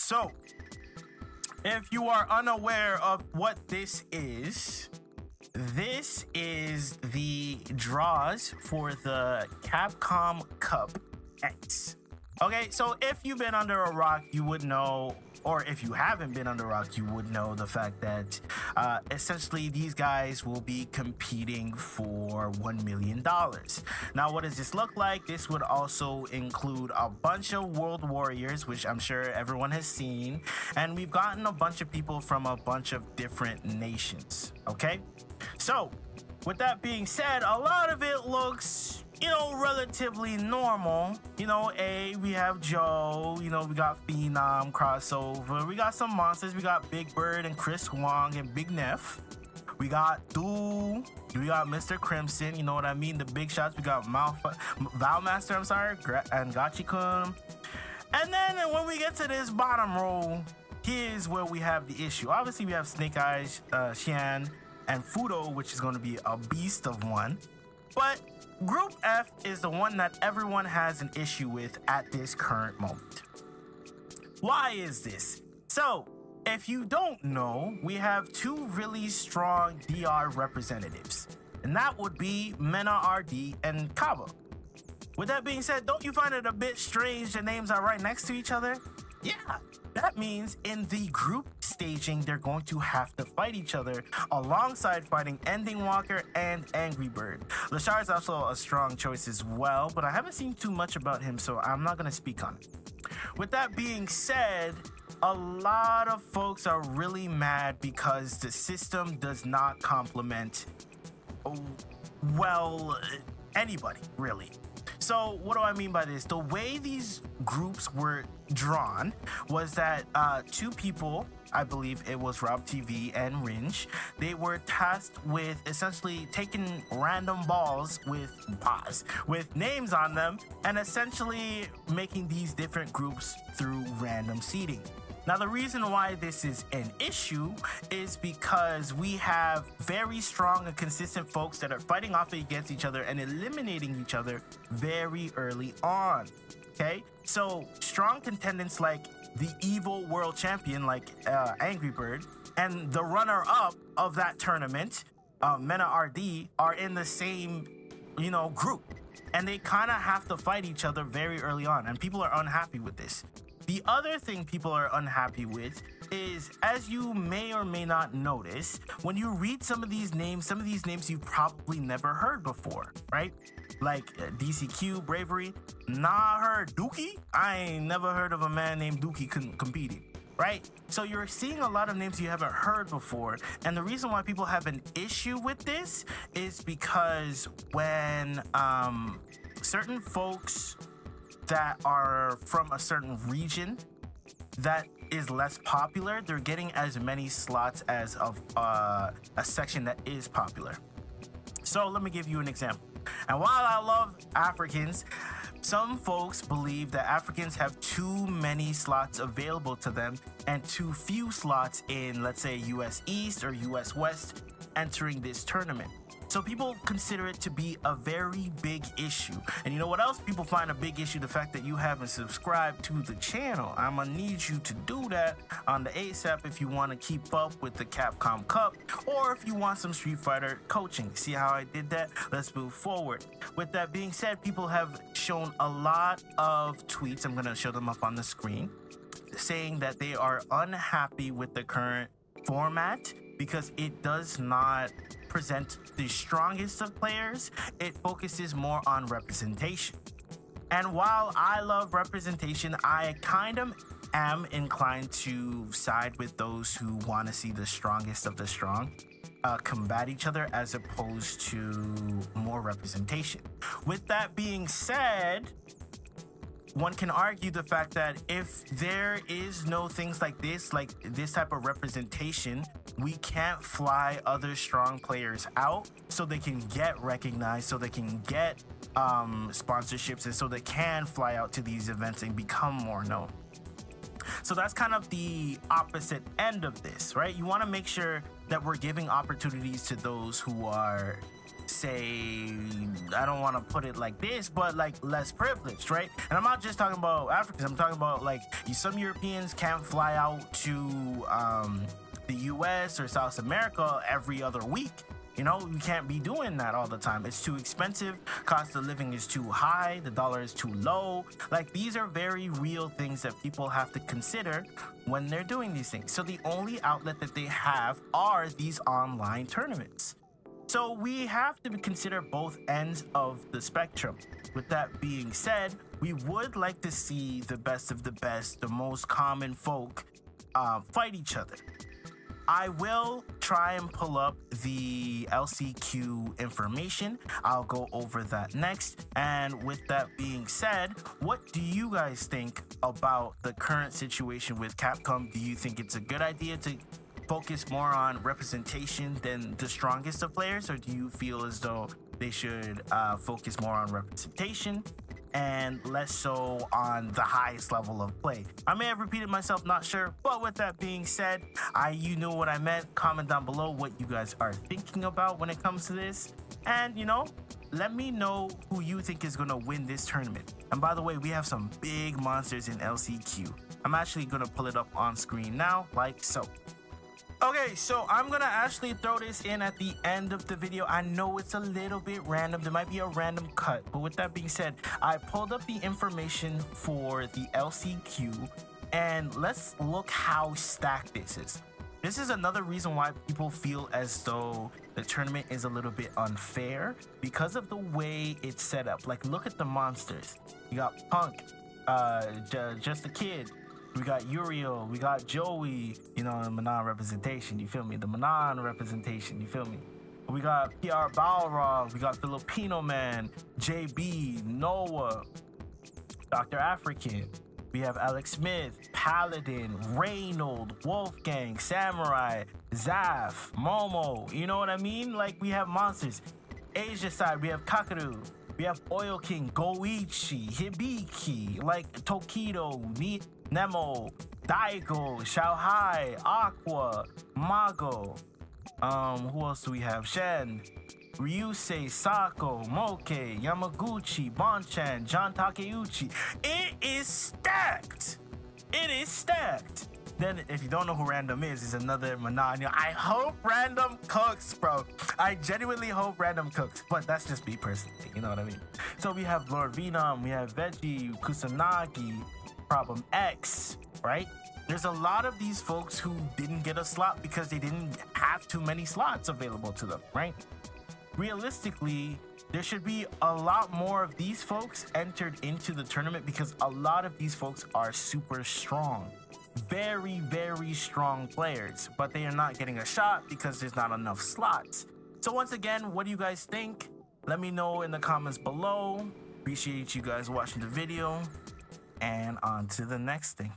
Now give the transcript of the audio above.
So, if you are unaware of what this is the draws for the Capcom Cup X. Okay, so if you've been under a rock, you would know, or if you haven't been under a rock, you would know the fact that essentially these guys will be competing for $1 million. Now, what does this look like? This would also include a bunch of World Warriors, which I'm sure everyone has seen, and we've gotten a bunch of people from a bunch of different nations, okay? So, with that being said, a lot of it looks, relatively normal. We have Joe, we got Phenom, Crossover, we got some monsters, we got Big Bird and Chris Wong and Big Neff. We got Duel, we got Mr. Crimson, you know what I mean, the big shots, we got Valmaster, and Gachi-kun. And then when we get to this bottom row, here's where we have the issue. Obviously, we have Snake Eyes, Xian, and Fudo, which is going to be a beast of one. But Group F is the one that everyone has an issue with at this current moment. Why is this? So, if you don't know, we have two really strong DR representatives, and that would be Mena RD and Kaba. With that being said, don't you find it a bit strange the names are right next to each other? Yeah, that means in the group staging, they're going to have to fight each other alongside fighting Ending Walker and Angry Bird. Lashar is also a strong choice as well, but I haven't seen too much about him, so I'm not going to speak on it. With that being said, a lot of folks are really mad because the system does not complement, anybody, really. So what do I mean by this? The way these groups were drawn was that two people, I believe it was Rob TV and Ringe, they were tasked with essentially taking random balls with names on them and essentially making these different groups through random seeding. Now, the reason why this is an issue is because we have very strong and consistent folks that are fighting off against each other and eliminating each other very early on, okay? So, strong contendants like the evil world champion, like Angry Bird, and the runner-up of that tournament, Mena RD, are in the same, group. And they kind of have to fight each other very early on, and people are unhappy with this. The other thing people are unhappy with is, as you may or may not notice, when you read some of these names you've probably never heard before, right? Like DCQ, Bravery, nah heard. Dookie? I ain't never heard of a man named Dookie competing, right? So you're seeing a lot of names you haven't heard before, and the reason why people have an issue with this is because when certain folks that are from a certain region that is less popular, they're getting as many slots as of a section that is popular. So let me give you an example. And while I love Africans, some folks believe that Africans have too many slots available to them and too few slots in, let's say, US East or US West entering this tournament. So people consider it to be a very big issue. And you know what else people find a big issue? The fact that you haven't subscribed to the channel. I'm gonna need you to do that on the ASAP if you want to keep up with the Capcom Cup, or if you want some Street Fighter coaching. See how I did that? Let's move forward. With that being said, people have shown a lot of tweets, I'm gonna show them up on the screen, saying that they are unhappy with the current format because it does not present the strongest of players. It focuses more on representation. And while I love representation, I kind of am inclined to side with those who want to see the strongest of the strong combat each other as opposed to more representation. With that being said, one can argue the fact that if there is no things like this type of representation, we can't fly other strong players out so they can get recognized, so they can get sponsorships, and so they can fly out to these events and become more known. So that's kind of the opposite end of this, right? You want to make sure that we're giving opportunities to those who are say, I don't want to put it like this, but like less privileged, right? And I'm not just talking about Africans. I'm talking about like some Europeans can't fly out to the US or South America every other week. You know, you can't be doing that all the time. It's too expensive. Cost of living is too high. The dollar is too low. Like, these are very real things that people have to consider when they're doing these things. So the only outlet that they have are these online tournaments. So we have to consider both ends of the spectrum. With that being said, we would like to see the best of the best, the most common folk, fight each other. I will try and pull up the LCQ information. I'll go over that next. And with that being said, what do you guys think about the current situation with Capcom? Do you think it's a good idea to focus more on representation than the strongest of players, or do you feel as though they should focus more on representation and less so on the highest level of play? I may have repeated myself, not sure, but with that being said, you knew what I meant. Comment down below what you guys are thinking about when it comes to this, and let me know who you think is going to win this tournament. And by the way, we have some big monsters in LCQ. I'm actually going to pull it up on screen now, like so. Okay, so I'm gonna actually throw this in at the end of the video. I know it's a little bit random. There might be a random cut, but with that being said, I pulled up the information for the LCQ, and let's look how stacked this is. This is another reason why people feel as though the tournament is a little bit unfair because of the way it's set up. Like, look at the monsters. You got Punk, Just a Kid. We got Uriel, we got Joey, the Manon representation, you feel me? The Manon representation, you feel me? We got PR Balrog, we got Filipino Man, JB, Noah, Dr. African. We have Alex Smith, Paladin, Reynold, Wolfgang, Samurai, Zaf, Momo, you know what I mean? Like, we have monsters. Asia side, we have Kakaru. We have Oil King, Goichi, Hibiki, like Tokido, Nemo, Daigo, Xiaohai, Aqua, Mago. Who else do we have? Shen, Ryusei, Sako, Moke, Yamaguchi, Bonchan, John Takeuchi. It is stacked. It is stacked. Then, if you don't know who Random is, it's another Manon. I hope Random cooks, bro. I genuinely hope Random cooks, but that's just me personally, you know what I mean? So we have Lord Venom, we have Veggie, Kusanagi, Problem X, right? There's a lot of these folks who didn't get a slot because they didn't have too many slots available to them, right? Realistically, there should be a lot more of these folks entered into the tournament because a lot of these folks are super strong. Very, very strong players, but they are not getting a shot because there's not enough slots. So once again, what do you guys think? Let me know in the comments below. Appreciate you guys watching the video, and on to the next thing.